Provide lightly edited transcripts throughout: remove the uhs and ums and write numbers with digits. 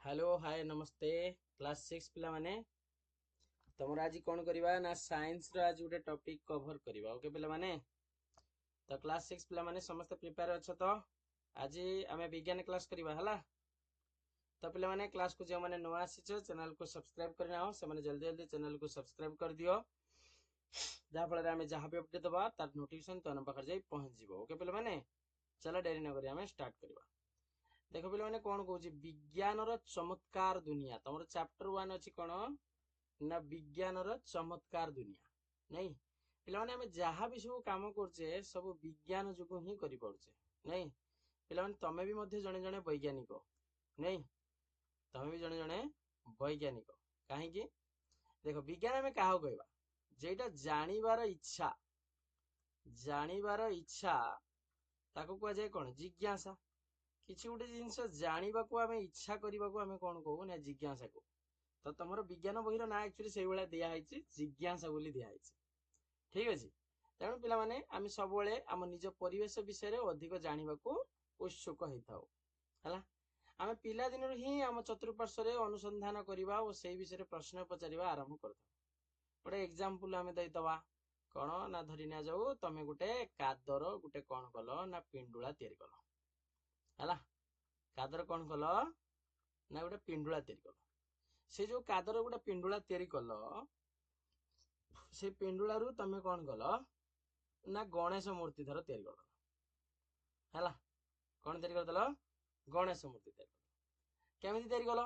Hello hi नमस्ते class 6 पिला माने तुमर आज कौन करवा ना साइंस रो आज गोटे टॉपिक कवर करवा ओके पिला माने तो क्लास 6 पिला माने समस्त प्रिपेयर अच्छा तो आज आमे विज्ञान क्लास करवा हला तो पिला माने क्लास को जो माने नवा आसीछ चैनल को सब्सक्राइब करना हो से माने जल्दी जल्दी चैनल को सब्सक्राइब कर दियो जहा फल आमे जहा भी अपडेट दबा तार नोटिफिकेशन तो पाखर जाई पहुंच जिवो ओके पिला माने चलो देरी न करी आमे स्टार्ट करवा देख पे मैंने कौन कौन विज्ञान चमत्कार दुनिया तुम चैप्टर 1 अच्छी कौन ना विज्ञान चमत्कार दुनिया नहीं पे आम जहाँ भी सब कम करचे सब विज्ञान जो ही कर पारे नहीं पे तमें भी जड़े जड़े वैज्ञानिक नहीं तमें भी जड़े जड़े वैज्ञानिक कहीं देख विज्ञान आम क्या कहवा जेटा जानिबार इच्छा ताको कह जाए कौन जिज्ञासा किसी गोटे जिनस जानवा को आम इच्छा करने को आम कौन कहू ना जिज्ञासा को तो तुम विज्ञान बही ना एक्चुअली से भाया दिखाई जिज्ञासा बोली दिखाई ठीक अच्छे तेणु पिला माने आम सब आम निज परिवेश विषय अधिक जानवा को उत्सुक होता है आम पिला दिन ही आम चतुर्पार्श्व अनुसंधान करवा और से विषय प्रश्न पचार आरंभ कर गोटे एग्जांपल आम देदवा कौन ना धरी ना जाऊ तमें गोटे कादर गोटे कौन कल ना पिंडुला तैयारी कल है कादर कौन कल ना गोटे पिंडुला तैयारी कल से जो कादर गोटे पिंडुला तैयारी कल से पिंडुला रु तमें कौन कल ना गणेश मूर्ति धर तैयारी कर है कौन तैयारी करदेल गणेश मूर्ति तैयारी कर केमिति तैयारी कल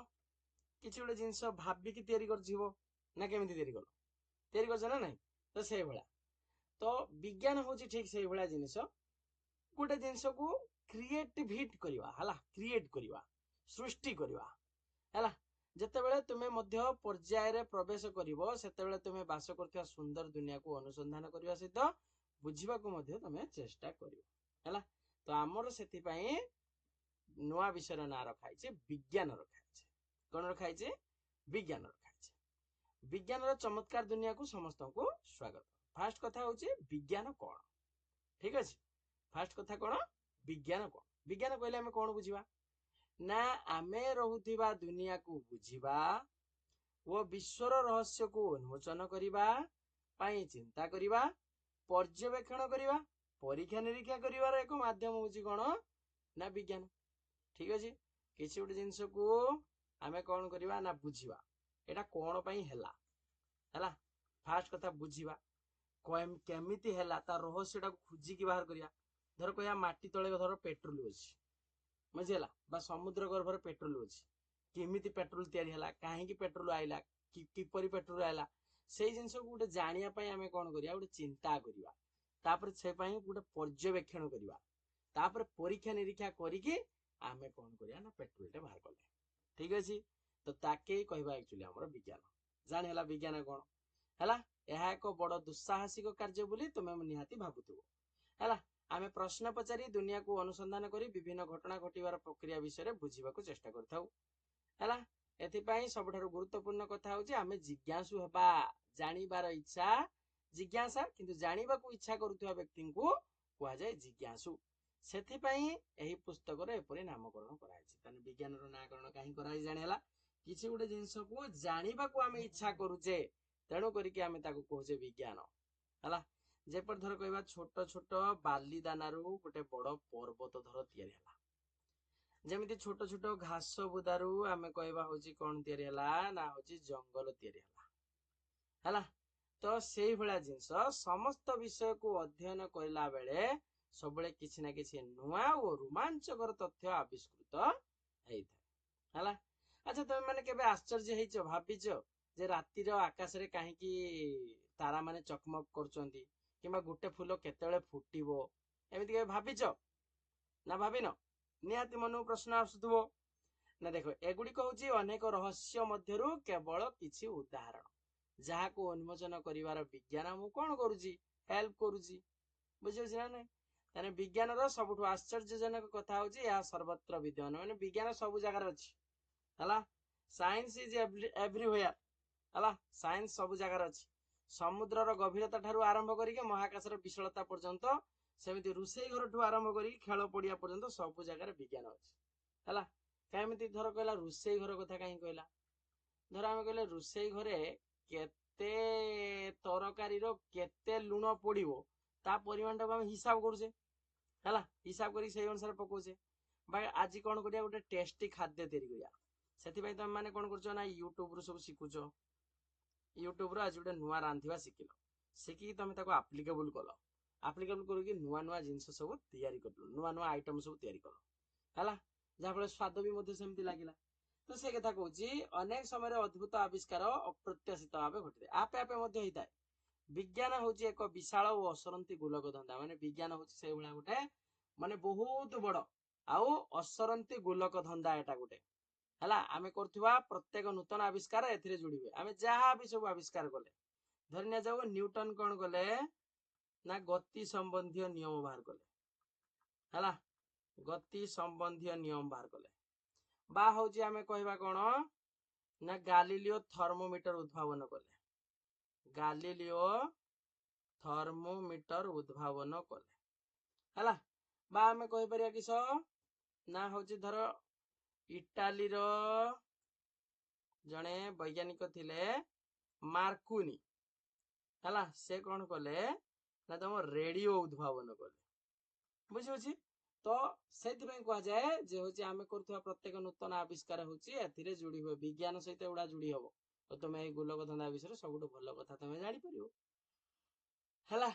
किसी गोटे जिनस भाविकी तैयारी कर ना केमिति तैयारी कर ना नहीं तो से भाया तो विज्ञान हूँ ठीक से भाया जिनस गोटे जिनस को क्रिएटिविट करवा हला क्रिएट करवा सृष्टि करवा हला जेतेबेले तुमे मध्य पर्याय रे प्रवेश करिवो सेतेबेले तुमे बास करथिया सुंदर दुनिया को अनुसंधान करवा सहित बुझिबा को मध्य तुमे चेष्टा करिवो हला तो हमर सेति पई नुआ विषय ना रखाई छे विज्ञान रखाई छे कोन रखाई छे विज्ञान रखाई छे विज्ञान रो चमत्कार दुनिया को समस्त को स्वागत फास्ट कथा होची विज्ञान कोन ठीक अछि फास्ट कथा कोन विज्ञान कहले आमे कोन बुझिबा ना आमे रहुथिबा दुनिया को बुझिबा वो विश्वर रहस्य को उन्मोचन करिबा पाई चिंता करिबा पर्यवेक्षण करिबा परीक्षा निरीक्षा करिवार एक माध्यम होची कोन ना विज्ञान ठीक अछि किछि उटे जिंस को आमे कोन करिबा ना बुझिबा एटा कोन पई हैला फास्ट कथा बुझिबा केमिति हैला ता रहस्यटा को खुजी की बाहर करिया धर कहया माटी तळे धर पेट्रोल अछि बुझिला बा समुद्र गर्भर पेट्रोल अछि केमिति पेट्रोल तयारी हैला काहे की पेट्रोल आइला किपरि पेट्रोल आइला से जिंस को गोटे जानिया पई आमे कोन करिया गोटे चिंता करिवा तापर से पई गोटे पर्यवेक्षण करिवा तापर परीक्षा निरीक्षा करी के आमे कोन करिया ना पेट्रोल टे बाहर करले ठीक अछि तो ताके कहबा एक्चुअली हमर विज्ञान जानि हैला विज्ञान कोन हैला यह एक बड़ दुस्साहसिक कार्य बोली तुम निहाती भावुव है आमे प्रश्न पचारि दुनिया को अनुसंधान करी विभिन्न घटना घटिवार प्रक्रिया विषय बुझा चेष्टा करा एथिपाई सबठारु गुरुत्वपूर्ण कथा होची आमे जिज्ञासु हेबा जानिबार इच्छा जिज्ञासा किंतु जानिबा को इच्छा करुवा व्यक्ति को कहा जाए जिज्ञासु सेथिपाई एही पुस्तक रे एपरि नामकरण कराइछि तने विज्ञान रो नामकरण काहे कराइ जानेला किछि गुटे जिंस को जानिबा को आमे इच्छा करूचे तेणु करिके आमे ताको कहूचे विज्ञान हला जेपर धर कहबा छोट छोट बाली दानारू गोटे बड़ पर्वत धर तयारी हला जेमिति छोट छोट घास बुदारू आमे कहबा होची कोन तयारी हला ना होची जंगल तयारी हला तो सेही भला जिंस समस्त विषय को अध्ययन करला बेले सबले किछि ना किछि नुआ और रोमांचकर तथ्य आविष्कृत हेइथा हला अच्छा तुम माने केबे आश्चर्य हेइचो भाबिचो जे रातिर आकाश रे काहे की तारा माने चकमक करचंती किबा गुटे फूल केतेले फुटिबो एमिति के भाबिचो ना भाबिनो निहाती मनु प्रश्न आसुथबो ना देखो एगुडी कहूची अनेक रहस्य मध्यरु केवल किछि उदाहरण जहा को उन्मोचन करिवार विज्ञान मु कोन करूची हेल्प करूची बुझियो ना नै तने विज्ञान रो सबठु आश्चर्यजनक कथा होची या सर्वत्र विद्यमान माने विज्ञान सब जगह रे अछि हला साइंस इज एवरीवेयर हला साइंस सब जगह रे अछि समुद्र रो गभीरता ठारू आरंभ करिके महाकाश रो विशालता पर्यंत सेमिति रुसेई घर ठू आरंभ करी खेल पड़िया पर्यंत सब जगह रे विज्ञान अछि हला କେମିତି ଧର କହିଲା ରୋଷେଇ ଘର କଥା କାହିଁ କହିଲା? ଧର ଆମେ କହିଲେ ରୋଷେଇ ଘରେ କେତେ ତରକାରୀର କେତେ ଲୁଣ ପଡିବ ତା ପରିମାଣଟାକୁ ଆମେ ହିସାବ କରୁଛେ ହେଲା, ହିସାବ କରିକି ସେଇ ଅନୁସାରେ ପକଉଛେ। ବା ଆଜି କଣ କରିବା, ଗୋଟେ ଟେଷ୍ଟି ଖାଦ୍ୟ ତିଆରି କରିବା, ସେଥିପାଇଁ ତମେ ମାନେ କଣ କରୁଛ ନା ୟୁଟ୍ୟୁବରୁ ସବୁ ଶିଖୁଛ। ୟୁଟ୍ୟୁବରୁ ଆଜି ଗୋଟେ ନୂଆ ରାନ୍ଧିବା ଶିଖିଲ, ଶିଖିକି ତମେ ତାକୁ ଆପ୍ଲିକେବୁଲ କଲ, ଆପ୍ଲିକେବୁଲ କରିକି ନୂଆ ନୂଆ ଜିନିଷ ସବୁ ତିଆରି କଲ, ନୂଆ ନୂଆ ଆଇଟମ ସବୁ ତିଆରି କଲ ହେଲା, ଯାହାଫଳରେ ସ୍ୱାଦ ବି ମଧ୍ୟ ସେମିତି ଲାଗିଲା। ତ ସେ କଥା କହୁଛି, ଅନେକ ସମୟରେ ଅଦ୍ଭୁତ ଆବିଷ୍କାର ଅପ୍ରତ୍ୟାଶିତ ଭାବେ ଘଟିଥାଏ, ଆପେ ଆପେ ମଧ୍ୟ ହେଇଥାଏ। ବିଜ୍ଞାନ ହଉଛି ଏକ ବିଶାଳ ଓ ଅସରନ୍ତି ଗୋଲକ ଧନ୍ଦା, ମାନେ ବିଜ୍ଞାନ ହଉଛି ସେଇଭଳିଆ ଗୋଟେ ମାନେ ବହୁତ ବଡ ଆଉ ଅସରନ୍ତି ଗୋଲକ ଧନ୍ଦା ଏଟା ଗୋଟେ ହେଲା। ଆମେ କରୁଥିବା ପ୍ରତ୍ୟେକ ନୂତନ ଆବିଷ୍କାର ଏଥିରେ ଯୋଡିବେ, ଆମେ ଯାହା ବି ସବୁ ଆବିଷ୍କାର କଲେ, ଧରି ନିଆଯାଉ ନ୍ୟୁଟନ କଣ କଲେ ନା ଗତି ସମ୍ବନ୍ଧୀୟ ନିୟମ ବାହାର କଲେ ହେଲା, ଗତି ସମ୍ବନ୍ଧୀୟ ନିୟମ ବାହାର କଲେ। ବା ହଉଛି ଆମେ କହିବା କଣ ନା ଗାଲିଲିଓ ଥର୍ମୋମିଟର ଉଦ୍ଭାବନ କଲେ, ଗାଲିଲିଓ ଥର୍ମୋମିଟର ଉଦ୍ଭାବନ କଲେ ହେଲା। ବା ଆମେ କହିପାରିବା କିସ ନା ହଉଛି ଧର ଇଟାଲୀର ଜଣେ ବୈଜ୍ଞାନିକ ଥିଲେ ମାର୍କୁନି ହେଲା, ସେ କଣ କଲେ ନା ତମ ରେଡିଓ ଉଦ୍ଭାବନ କଲେ, ବୁଝିପାରୁଛି। ତ ସେଥିପାଇଁ କୁହାଯାଏ ଯେ ହଉଛି ଆମେ କରୁଥିବା ପ୍ରତ୍ୟେକ ନୂତନ ଆବିଷ୍କାର ହଉଛି ଏଥିରେ ଯୋଡି ହୁଏ, ବିଜ୍ଞାନ ସହିତ ଏଗୁଡା ଯୋଡି ହବ, ତ ତମେ ଏଇ ଗୋଲକ ଧନ୍ଦା ବିଷୟରେ ସବୁଠୁ ଭଲ କଥା ତମେ ଜାଣିପାରିବ ହେଲା।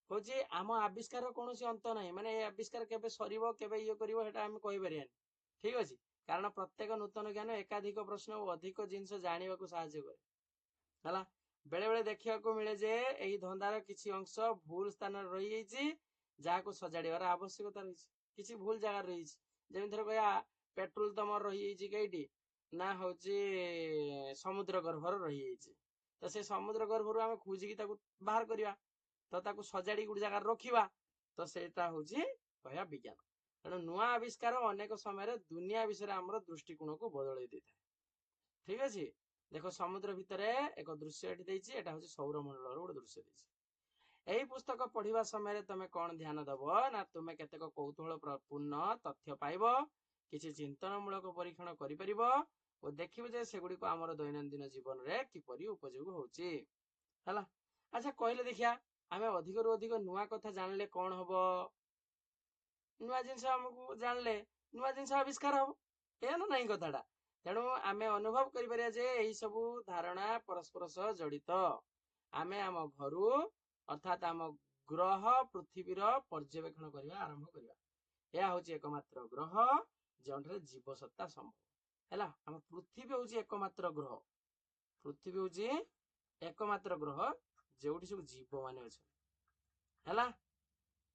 ହଉଛି ଆମ ଆବିଷ୍କାର କୌଣସି ଅନ୍ତ ନାହିଁ, ମାନେ ଏ ଆବିଷ୍କାର କେବେ ସରିବ କେବେ ଇଏ କରିବ ସେଟା ଆମେ କହିପାରିବାନି, ଠିକ ଅଛି। କାରଣ ପ୍ରତ୍ୟେକ ନୂତନ ଜ୍ଞାନ ଏକାଧିକ ପ୍ରଶ୍ନ ଓ ଅଧିକ ଜିନିଷ ଜାଣିବାକୁ ସାହାଯ୍ୟ କରେ ହେଲା। ବେଳେ ବେଳେ ଦେଖିବାକୁ ମିଳେ ଯେ ଏହି ଧନ୍ଦାର କିଛି ଅଂଶ ଭୁଲ ସ୍ଥାନରେ ରହିଯାଇଛି, ଯାହାକୁ ସଜାଡିବାର ଆବଶ୍ୟକତା ରହିଛି, କିଛି ଭୁଲ ଜାଗାରେ ରହିଛି। ଯେମିତି ଧର କହିବା ପେଟ୍ରୋଲ ତମର ରହିଯାଇଛି କେଇଟି ନା ହଉଛି ସମୁଦ୍ର ଗର୍ଭରେ ରହିଯାଇଛି, ତ ସେ ସମୁଦ୍ର ଗର୍ଭରୁ ଆମେ ଖୋଜିକି ତାକୁ ବାହାର କରିବା, ତ ତାକୁ ସଜାଡି ଗୋଟେ ଜାଗାରେ ରଖିବା, ତ ସେଇଟା ହଉଛି କହିବା ବିଜ୍ଞାନ। ତେଣୁ ନୂଆ ଆବିଷ୍କାର ଅନେକ ସମୟରେ ଦୁନିଆ ବିଷୟରେ ଆମର ଦୃଷ୍ଟିକୋଣକୁ ବଦଳେଇ ଦେଇଥାଏ, ଠିକ ଅଛି। ଦେଖ ସମୁଦ୍ର ଭିତରେ ଏକ ଦୃଶ୍ୟ ଏଠି ଦେଇଛି, ଏଟା ହଉଛି ସୌରମଣ୍ଡଳର ଗୋଟେ ଦୃଶ୍ୟ ଦେଇଛି। ଏହି ପୁସ୍ତକ ପଢିବା ସମୟରେ ତମେ କଣ ଧ୍ୟାନ ଦବ ନା ତୁମେ କେତେକ କୌତୁହଳ ପୂର୍ଣ୍ଣ ତଥ୍ୟ ପାଇବ, କିଛି ଚିନ୍ତନ ମୂଳକ ପରୀକ୍ଷଣ କରିପାରିବ ଓ ଦେଖିବ ଯେ ସେଗୁଡିକ ଆମର ଦୈନନ୍ଦିନ ଜୀବନରେ କିପରି ଉପଯୋଗ ହଉଛି ହେଲା। ଆଚ୍ଛା କହିଲେ ଦେଖିଆ, ଆମେ ଅଧିକରୁ ଅଧିକ ନୂଆ କଥା ଜାଣିଲେ କଣ ହବ? ନୂଆ ଜିନିଷ ଆମକୁ ଜାଣିଲେ ନୂଆ ଜିନିଷ ଆବିଷ୍କାର ହବ, ଏୟା ନା ନାହିଁ କଥାଟା। ତେଣୁ ଆମେ ଅନୁଭବ କରିପାରିବା ଯେ ଏହି ସବୁ ଧାରଣା ପରସ୍ପର ସହ ଜଡିତ। ଆମେ ଆମ ଘରୁ ଅର୍ଥାତ ଆମ ଗ୍ରହ ପୃଥିବୀର ପର୍ଯ୍ୟବେକ୍ଷଣ କରିବା ଆରମ୍ଭ କରିବା। ଏହା ହଉଛି ଏକମାତ୍ର ଗ୍ରହ ଯେଉଁଠାରେ ଜୀବସତ୍ତା ସମ୍ଭବ ହେଲା। ଆମ ପୃଥିବୀ ହଉଛି ଏକମାତ୍ର ଗ୍ରହ, ପୃଥିବୀ ହଉଛି ଏକମାତ୍ର ଗ୍ରହ ଯେଉଁଠି ସବୁ ଜୀବ ମାନେ ଅଛନ୍ତି ହେଲା।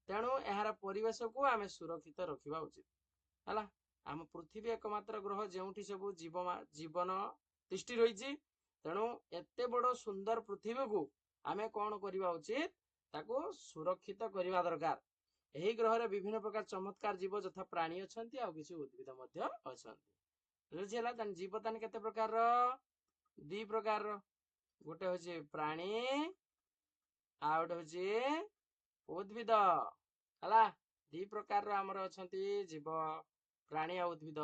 ତେଣୁ ଏହାର ପରିବେଶକୁ ଆମେ ସୁରକ୍ଷିତ ରଖିବା ଉଚିତ ହେଲା। ଆମ ପୃଥିବୀ ଏକମାତ୍ର ଗ୍ରହ ଯେଉଁଠି ସବୁ ଜୀବନ ତିଷ୍ଠି ରହିଛି, ତେଣୁ ଏତେ ବଡ ସୁନ୍ଦର ପୃଥିବୀକୁ ଆମେ କଣ କରିବା ଉଚିତ, ତାକୁ ସୁରକ୍ଷିତ କରିବା ଦରକାର। ଏହି ଗ୍ରହରେ ବିଭିନ୍ନ ପ୍ରକାର ଚମତ୍କାର ଜୀବ ଯଥା ପ୍ରାଣୀ ଅଛନ୍ତି, ଆଉ କିଛି ଉଦ୍ଭିଦ ମଧ୍ୟ ଅଛନ୍ତି, ବୁଝିହେଲା। ଜୀବ ତାହେଲେ କେତେ ପ୍ରକାରର? ଦି ପ୍ରକାରର, ଗୋଟେ ହଉଛି ପ୍ରାଣୀ ଆଉ ଗୋଟେ ହଉଛି ଉଦ୍ଭିଦ ହେଲା। ଦି ପ୍ରକାରର ଆମର ଅଛନ୍ତି ଜୀବ, ପ୍ରାଣୀ ଆଉ ଉଦ୍ଭିଦ।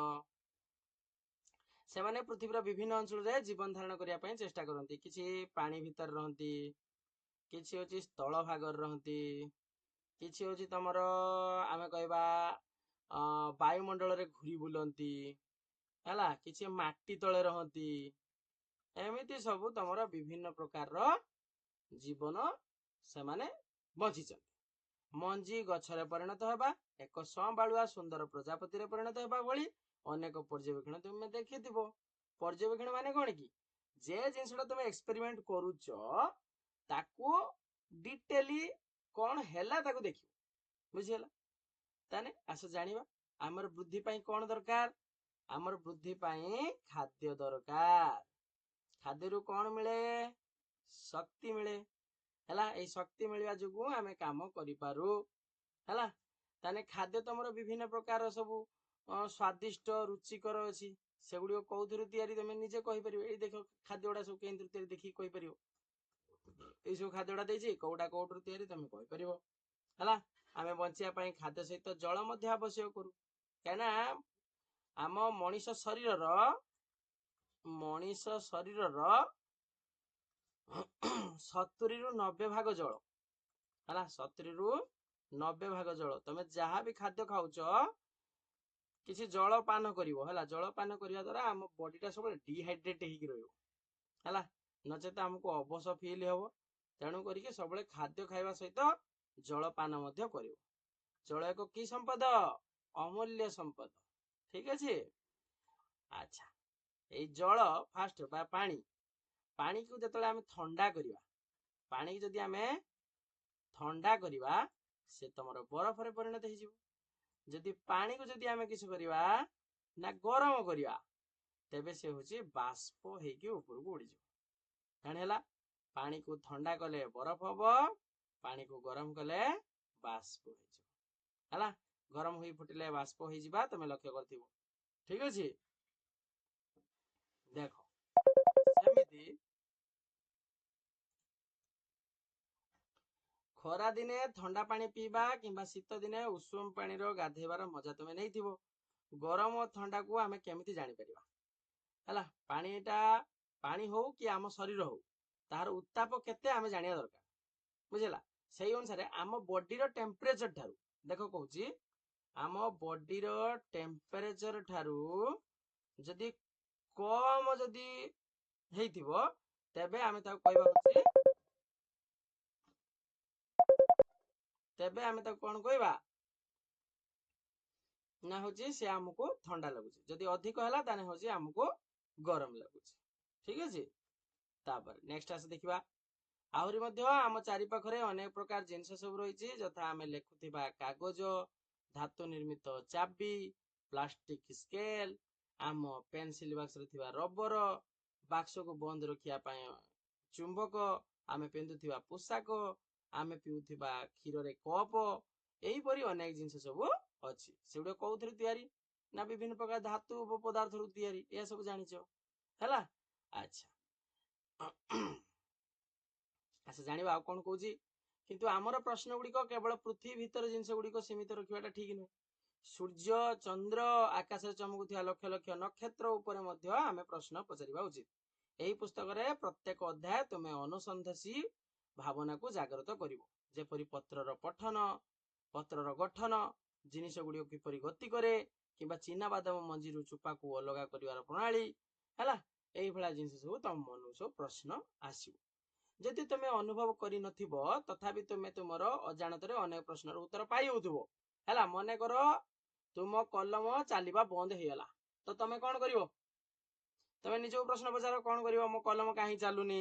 ସେମାନେ ପୃଥିବୀର ବିଭିନ୍ନ ଅଞ୍ଚଳରେ ଜୀବନ ଧାରଣ କରିବା ପାଇଁ ଚେଷ୍ଟା କରନ୍ତି, କିଛି ପାଣି ଭିତରେ ରହନ୍ତି, କିଛି ହଉଛି ସ୍ଥଳ ଭାଗରେ ରହନ୍ତି, କିଛି ହଉଛି ତମର ଆମେ କହିବା ବାୟୁମଣ୍ଡଳରେ ଘୁରି ବୁଲନ୍ତି ହେଲା, କିଛି ମାଟି ତଳେ ରହନ୍ତି। ଏମିତି ସବୁ ତମର ବିଭିନ୍ନ ପ୍ରକାରର ଜୀବନ ସେମାନେ ବଞ୍ଚିଛନ୍ତି। ମଞ୍ଜି ଗଛରେ ପରିଣତ ହେବା, ଏକ ସମ୍ବାଳୁଆ ସୁନ୍ଦର ପ୍ରଜାପତିରେ ପରିଣତ ହେବା ଭଳି ଅନେକ ପର୍ଯ୍ୟବେକ୍ଷଣ ତୁମେ ଦେଖିଥିବ। ପର୍ଯ୍ୟବେକ୍ଷଣ ମାନେ କଣ କି, ଯେ ଜିନିଷଟା ତମେ ଏକ୍ସପେରିମେଣ୍ଟ କରୁଛ ତାକୁ ଡିଟେଲି କଣ ହେଲା ତାକୁ ଦେଖିବ, ବୁଝିହେଲା। ତାହେଲେ ଆସ ଜାଣିବା ଆମର ବୃଦ୍ଧି ପାଇଁ କଣ ଦରକାର। ଆମର ବୃଦ୍ଧି ପାଇଁ ଖାଦ୍ୟ ଦରକାର। ଖାଦ୍ୟରୁ କଣ ମିଳେ? ଶକ୍ତି ମିଳେ ହେଲା। ଏଇ ଶକ୍ତି ମିଳିବା ଯୋଗୁ ଆମେ କାମ କରିପାରୁ ହେଲା। ତାହେଲେ ଖାଦ୍ୟ ତମର ବିଭିନ୍ନ ପ୍ରକାର ସବୁ ସ୍ଵାଦିଷ୍ଟ ରୁଚିକର ଅଛି, ସେଗୁଡିକ କୋଉଥିରୁ ତିଆରି ତମେ ନିଜେ କହିପାରିବ। ଏଇ ଦେଖ ଖାଦ୍ୟ ଗୁଡା ସବୁ କେମିତି ତିଆରି ଦେଖିକି କହିପାରିବ। ଏଇ ସବୁ ଖାଦ୍ୟ ଗୁଡା ଦେଇଛି, କୋଉଟା କୋଉଠୁ ତିଆରି ତମେ କହିପାରିବ ହେଲା। ଆମେ ବଞ୍ଚିବା ପାଇଁ ଖାଦ୍ୟ ସହିତ ଜଳ ମଧ୍ୟ ଆବଶ୍ୟକ କରୁ, କାହିଁକିନା आम मनीष शरीर 70 ରୁ 90 भाग जल है 70 ରୁ 90 भाग जल तुम जहाँ भी खाद्य खाऊच किसी जल पान कर जल पान करने द्वारा आम बॉडीटा सब डिहाइड्रेट है नचेत आमको अबस फील हम तेणु करके सब खाद्य खाइबा सहित जलपान कर जल एक कि संपद अमूल्य संपद ठीक अच्छे। अच्छा ये जल फास्ट पानी पानी को जो आम ठंडा करवा पानी की जदि आम ठंडा करवा से तुम बरफ रे परिणत हो जदि पानी को जदि आम किस करवा ना गरम करवा तेबे से हूँ बाष्प होगी ऊपर को उड़ी जाने पानी को ठंडा कले बरफ हम पानी को गरम कले बाष्प है गरम हो फुटिले बाष्प हो तुम लक्ष्य कर ठीक अच्छे। देख सेमिति खरा दिने ठंडा पानी पीवा किंबा शीत दिने उषुम पानी गाधेबार मजा तुम नहीं गरम और ठंडा को आम केमिति जानी परिबा है पानीटा पानी हो कि आम शरीर हो तार उत्ताप केते आम जानिया दरकार बुझेला से अनुसार आम बॉडीर टेम्परेचर ठारू देख कहूँ आम बॉडीर टेम्परेचर ठारू जदि कम जदि हेइथिबो तेबे आमे ताको कहबा होछि तेबे आमे ताको कोन कहबा ना होछि से हमको ठंडा लागुछि जदि अधिक हला ताने होछि हमको गरम लागुछि ठीक अछि। तापर नेक्स्ट आसे देखिबा आहुरी मध्य आम चारि पाखरे अनेक प्रकार जिनस सब रहिछि जथा आमे लेखुथिबा कागज धातु निर्मित चाबी प्लास्टिक स्केल आम पेंसिल बॉक्स रे थिबा रबर बाक्स को बंद रखिया पाए चुंबक आमे पिंधुथिबा पोशाक आमे पिउथिबा क्षीर रे कप एही परि अनेक जिनस सब अछि सेगुडे कोउथरे तयारी ना विभिन्न प्रकार धातु पदार्थ रु तयारी ए सब जानिछो हैला। अच्छा अच्छा जानिबा आ कोन कहूची किंतु आमर प्रश्न गुड़िक केवल पृथ्वी भीतर जिनस गुड़िक सीमित रखिबाटा ठीक नुहे सूर्य चंद्र आकाश चमकुथिबा लक्ष लक्ष नक्षत्र उपरे मध्य आमे प्रश्न पचारिबा उचित एही पुस्तक रे प्रत्येक अध्याय तुमे अनुसंधासी भावना को जागृत करिवो जेपरि पत्रर पठन पत्रर गठन जिनिस गुड़िक किपरि गति करे किंबा चीना बादाम मंजी रु चुपा को अलगा करिवार प्रणाली हैला एही भला जिनिस सब तम मनु सब प्रश्न आसीबो जदि तुम अनुभव कर तथापि तुम तुमर अजाणत अनेक प्रश्न उत्तर पाई होउथबो हैला मने कर तुम कलम चलवा बंद हो गला तो तुम कौन कर तुम निज प्रश्न पचार कौन कर मो कलम कहीं चलुनी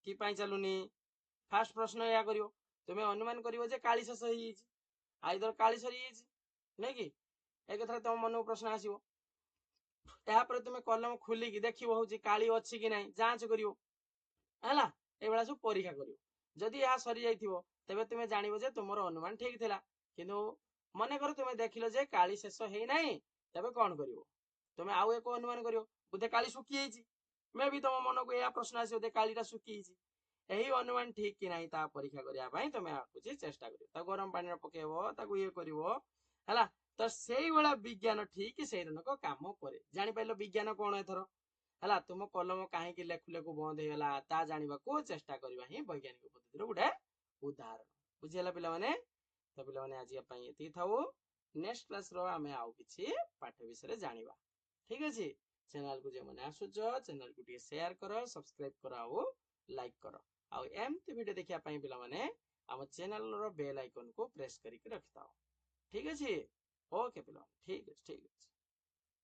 कि चलुनी फास्ट प्रश्न या कर तुम अनुमान कर काली शेष हो आईदर काली सरी नहीं कि एक कथा तुम मन प्रश्न आसो यापर तुम कलम खोलिकी देख काली अच्छी कि नहीं जांच कर एभला सब परीक्षा कर जदि यह सरी जाइथिबो तेबे तुमे जानिबो जे तुमर अनुमान ठीक थिला किंतु मने कर तुमे देखिलो जे काली शेष हेई नाही तेबे कोन करिवो तुमे आउ एको अनुमान करिवो बुधे काली सुकी जाइछि मे भी तुम मन को या प्रश्न आसी दे कालीटा सुकी जाइछि एही अनुमान ठीक कि नाही ता परीक्षा करिया पई तुमे आकुछि चेष्टा करियो ता गरम पानी रे पकेबो ताकू ये करिवो हला तो सेही वाला विज्ञान ठीक सेही रनक काम करे जानि पाइलो विज्ञान कोन एथरो हला तुम कलम कहीं लेखु लेखु बंद होगा ता जानिबा को चेष्टा करबा ही वैज्ञानिक पद्धति गोटे उदाहरण बुझिला पिला माने तो पिला माने आज पई एति थाउ नेक्स्ट क्लास रो आमे आउ किछि पाठ विषय जानिबा ठीक अछि। चैनल को जे माने आसुचो चैनल को टे शेयर करो सब्सक्राइब करो आ लाइक करो आ एमती वीडियो देखिया पई पिला माने हम चैनल रो बेल आइकन को प्रेस करिक रखताओ ठीक अछि। ओके पिला ठीक अछि।